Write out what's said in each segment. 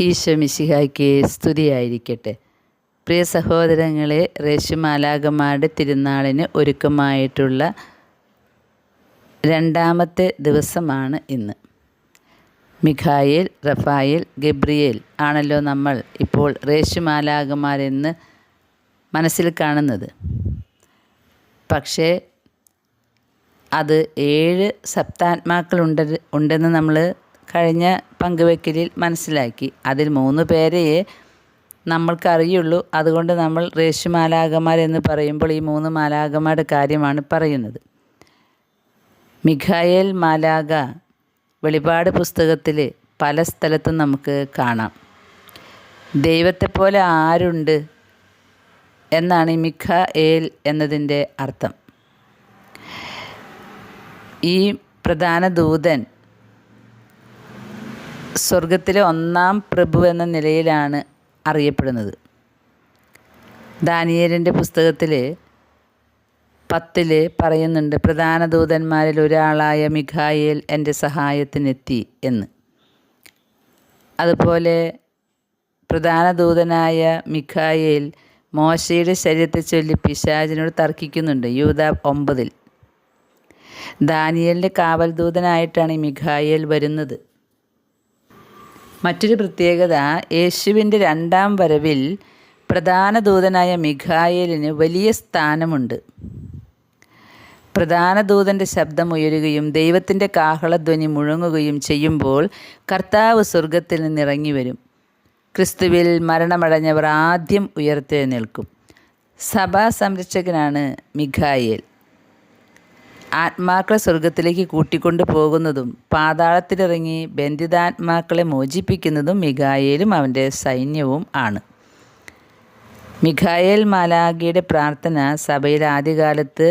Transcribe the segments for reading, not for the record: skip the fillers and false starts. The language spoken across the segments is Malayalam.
ഈശോ മിശിഹായ്ക്ക് സ്തുതിയായിരിക്കട്ടെ. പ്രിയ സഹോദരങ്ങളെ, റേശുമാലാഖമാരുടെ തിരുനാളിന് ഒരുക്കമായിട്ടുള്ള രണ്ടാമത്തെ ദിവസമാണ് ഇന്ന്. മിഖായേൽ, റഫായേൽ, ഗബ്രിയേൽ ആണല്ലോ നമ്മൾ ഇപ്പോൾ റേശുമാലാഖമാരെന്ന് മനസ്സിൽ കാണുന്നത്. പക്ഷേ അത് 7 സപ്താത്മാക്കളുണ്ടെന്ന് നമ്മൾ കഴിഞ്ഞ പങ്കുവെക്കലിൽ മനസ്സിലാക്കി. അതിൽ 3 പേരെയേ നമ്മൾക്കറിയുള്ളൂ. അതുകൊണ്ട് നമ്മൾ റേശുമാലാഖമാരെന്ന് പറയുമ്പോൾ ഈ 3 മാലാഖമാരുടെ കാര്യമാണ് പറയുന്നത്. മിഖായേൽ മാലാഖ വെളിപാട് പുസ്തകത്തിൽ പല സ്ഥലത്തും നമുക്ക് കാണാം. ദൈവത്തെപ്പോലെ ആരുണ്ട് എന്നാണ് ഈ മിഖായേൽ എന്നതിൻ്റെ അർത്ഥം. ഈ പ്രധാന ദൂതൻ സ്വർഗത്തിലെ 1-ാം പ്രഭു എന്ന നിലയിലാണ് അറിയപ്പെടുന്നത്. ദാനിയേലിൻ്റെ പുസ്തകത്തിൽ 10 പറയുന്നുണ്ട്, പ്രധാന ദൂതന്മാരിൽ ഒരാളായ മിഖായേൽ എൻ്റെ സഹായത്തിനെത്തി എന്ന്. അതുപോലെ പ്രധാന ദൂതനായ മിഖായേൽ മോശയുടെ ശരീരത്തെ ചൊല്ലി പിശാചിനോട് തർക്കിക്കുന്നുണ്ട്, യൂദാ 9. ദാനിയേലിൻ്റെ കാവൽ ദൂതനായിട്ടാണ് ഈ മിഖായേൽ വരുന്നത്. മറ്റൊരു പ്രത്യേകത, യേശുവിൻ്റെ 2-ാം വരവിൽ പ്രധാന ദൂതനായ മിഖായേലിന് വലിയ സ്ഥാനമുണ്ട്. പ്രധാന ദൂതൻ്റെ ശബ്ദം ഉയരുകയും ദൈവത്തിൻ്റെ കാഹളധ്വനി മുഴങ്ങുകയും ചെയ്യുമ്പോൾ കർത്താവ് സ്വർഗത്തിൽ നിന്നിറങ്ങി വരും. ക്രിസ്തുവിൽ മരണമടഞ്ഞവർ ആദ്യം ഉയർത്തെഴുന്നേൽക്കും. സഭാ സംരക്ഷകനാണ് മിഖായേൽ. ആത്മാക്കളെ സ്വർഗത്തിലേക്ക് കൂട്ടിക്കൊണ്ടു പോകുന്നതും പാതാളത്തിലിറങ്ങി ബന്ധിതാത്മാക്കളെ മോചിപ്പിക്കുന്നതും മിഖായേലും അവൻ്റെ സൈന്യവും ആണ്. മിഖായേൽ മാലാഖയുടെ പ്രാർത്ഥന സഭയിൽ ആദ്യകാലത്ത്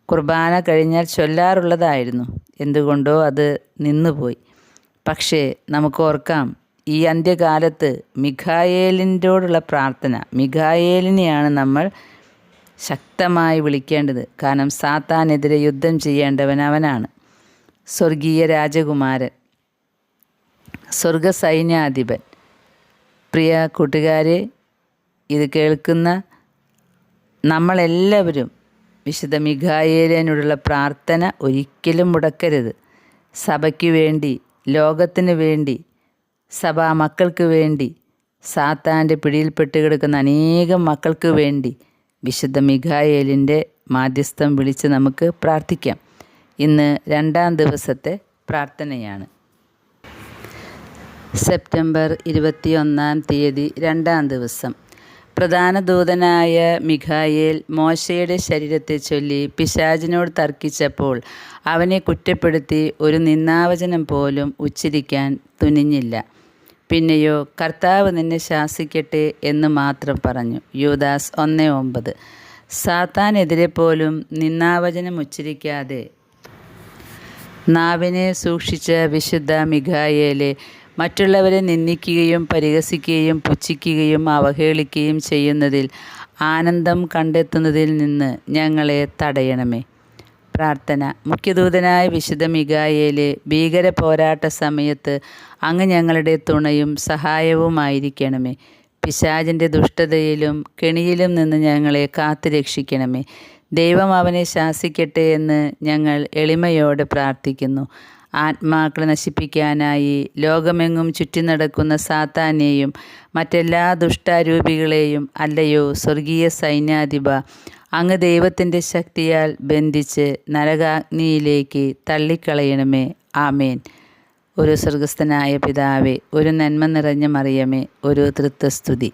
കുർബാന കഴിഞ്ഞാൽ ചൊല്ലാറുള്ളതായിരുന്നു. എന്തുകൊണ്ടോ അത് നിന്നുപോയി. പക്ഷേ നമുക്ക് ഓർക്കാം, ഈ അന്ത്യകാലത്ത് മിഖായേലിനോടുള്ള പ്രാർത്ഥന, മിഖായേലിനെയാണ് നമ്മൾ ശക്തമായി വിളിക്കേണ്ടത്. കാരണം സാത്താനെതിരെ യുദ്ധം ചെയ്യേണ്ടവൻ അവനാണ്. സ്വർഗീയ രാജകുമാരൻ, സ്വർഗസൈന്യാധിപൻ. പ്രിയ കൂട്ടുകാരെ, ഇത് കേൾക്കുന്ന നമ്മളെല്ലാവരും വിശുദ്ധ മിഖായേലിനോടുള്ള പ്രാർത്ഥന ഒരിക്കലും മുടക്കരുത്. സഭയ്ക്ക് വേണ്ടി, ലോകത്തിന് വേണ്ടി, സഭാ മക്കൾക്ക് വേണ്ടി, സാത്താൻ്റെ പിടിയിൽപ്പെട്ട് കിടക്കുന്ന അനേകം മക്കൾക്ക് വേണ്ടി വിശുദ്ധ മിഖായേലിൻ്റെ മാധ്യസ്ഥം വിളിച്ച് നമുക്ക് പ്രാർത്ഥിക്കാം. ഇന്ന് 2-ാം ദിവസത്തെ പ്രാർത്ഥനയാണ്. സെപ്റ്റംബർ 21-ാം തീയതി 2-ാം ദിവസം. പ്രധാന ദൂതനായ മിഖായേൽ മോശയുടെ ശരീരത്തെ ചൊല്ലി പിശാചിനോട് തർക്കിച്ചപ്പോൾ അവനെ കുറ്റപ്പെടുത്തി ഒരു നിന്ദാവചനം പോലും ഉച്ചരിക്കാൻ തുനിഞ്ഞില്ല. പിന്നെയോ കർത്താവ് നിന്നെ ശാസിക്കട്ടെ എന്ന് മാത്രം പറഞ്ഞു. യൂദാസ് 1:9. സാത്താനെതിരെ പോലും നിന്ദാവചനം ഉച്ചരിക്കാതെ നാവിനെ സൂക്ഷിച്ച വിശുദ്ധ മിഖായേലെ, മറ്റുള്ളവരെ നിന്ദിക്കുകയും പരിഹസിക്കുകയും പുച്ഛിക്കുകയും അവഹേളിക്കുകയും ചെയ്യുന്നതിൽ ആനന്ദം കണ്ടെത്തുന്നതിൽ നിന്ന് ഞങ്ങളെ തടയണമേ. പ്രാർത്ഥന. മുഖ്യദൂതനായ വിശുദ്ധ മിഖായേലെ, ഭീകര പോരാട്ട സമയത്ത് അങ്ങ് ഞങ്ങളുടെ തുണയും സഹായവുമായിരിക്കണമേ. പിശാചിൻ്റെ ദുഷ്ടതയിലും കെണിയിലും നിന്ന് ഞങ്ങളെ കാത്തു രക്ഷിക്കണമേ. ദൈവം അവനെ ശാസിക്കട്ടെ എന്ന് ഞങ്ങൾ എളിമയോടെ പ്രാർത്ഥിക്കുന്നു. ആത്മാക്കളെ നശിപ്പിക്കാനായി ലോകമെങ്ങും ചുറ്റി നടക്കുന്ന സാത്താനെയും മറ്റെല്ലാ ദുഷ്ടാരൂപികളെയും അല്ലയോ സ്വർഗീയ സൈന്യാധിപ, അങ്ങ് ദൈവത്തിൻ്റെ ശക്തിയാൽ ബന്ധിച്ച് നരകാഗ്നിയിലേക്ക് തള്ളിക്കളയണമേ. ആമേൻ. ഒരു സ്വർഗസ്ഥനായ പിതാവേ, ഒരു നന്മ നിറഞ്ഞ മറിയമേ, ഒരു തൃത്വസ്തുതി.